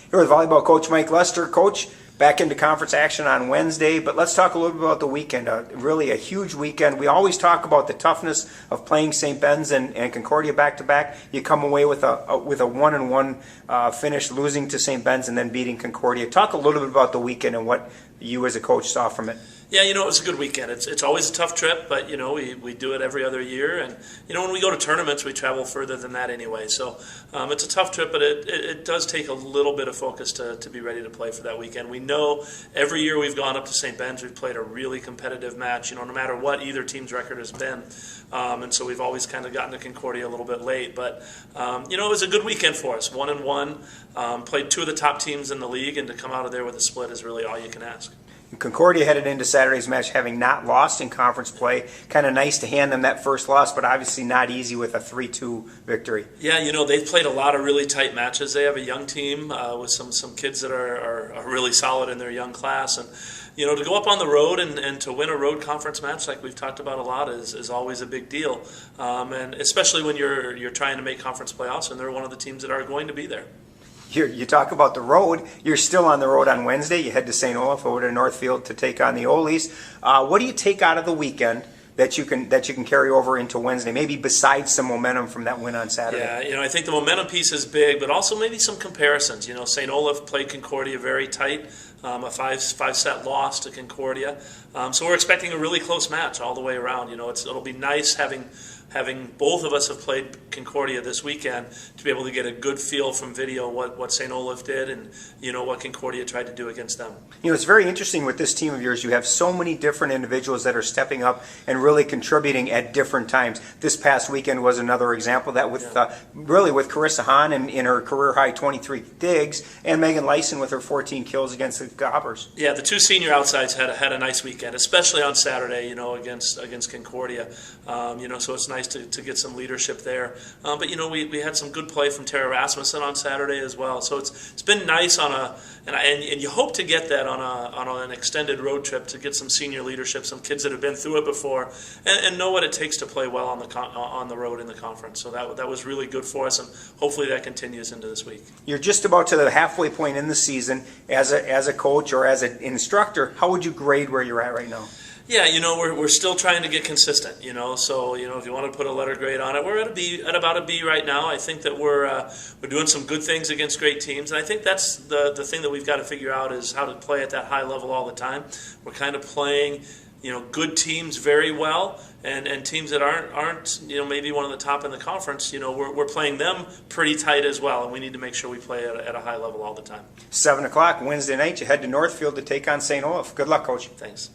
Here with volleyball coach Mike Lester. Coach, back into conference action on Wednesday, but let's talk a little bit about the weekend. Really a huge weekend. We always talk about the toughness of playing St. Ben's and Concordia back-to-back. You come away with a 1-1 finish, losing to St. Ben's and then beating Concordia. Talk a little bit about the weekend and what you as a coach saw from it. Yeah, it was a good weekend. It's always a tough trip, but, we do it every other year. And, when we go to tournaments, we travel further than that anyway. So it's a tough trip, but it does take a little bit of focus to be ready to play for that weekend. We know every year we've gone up to St. Ben's, we've played a really competitive match, no matter what either team's record has been. And so we've always kind of gotten to Concordia a little bit late. But, it was a good weekend for us. 1-1, played two of the top teams in the league, and to come out of there with a split is really all you can ask. Concordia headed into Saturday's match having not lost in conference play. Kind of nice to hand them that first loss, but obviously not easy with a 3-2 victory. Yeah, they've played a lot of really tight matches. They have a young team with some kids that are really solid in their young class. And, to go up on the road and to win a road conference match like we've talked about a lot is always a big deal. And especially when you're trying to make conference playoffs and they're one of the teams that are going to be there. You talk about the road. You're still on the road on Wednesday. You head to St. Olaf over to Northfield to take on the Olies. What do you take out of the weekend that you can carry over into Wednesday, maybe besides some momentum from that win on Saturday? Yeah, I think the momentum piece is big, but also maybe some comparisons. St. Olaf played Concordia very tight, a five-set loss to Concordia. So we're expecting a really close match all the way around. It'll be nice having both of us have played Concordia this weekend to be able to get a good feel from video what St. Olaf did and what Concordia tried to do against them. It's very interesting with this team of yours. You have so many different individuals that are stepping up and really contributing at different times. This past weekend was another example of that with really with Carissa Hahn in her career high 23 digs and Megan Lyson with her 14 kills against the Gobbers. Yeah, the two senior outsides had a nice weekend, especially on Saturday. Against Concordia. So it's nice to get some leadership there. But we had some good play from Tara Rasmussen on Saturday as well. So it's been nice and you hope to get that on an extended road trip to get some senior leadership, some kids that have been through it before, and know what it takes to play well on the road in the conference. So that was really good for us, and hopefully that continues into this week. You're just about to the halfway point in the season as a coach or as an instructor. How would you grade where you're at right now? Yeah, we're still trying to get consistent, so, if you want to put a letter grade on it, we're at about a B right now. I think that we're doing some good things against great teams, and I think that's the thing that we've got to figure out is how to play at that high level all the time. We're kind of playing, good teams very well, and teams that aren't maybe one of the top in the conference, we're playing them pretty tight as well, and we need to make sure we play at a high level all the time. 7 o'clock Wednesday night, you head to Northfield to take on St. Olaf. Good luck, Coach. Thanks.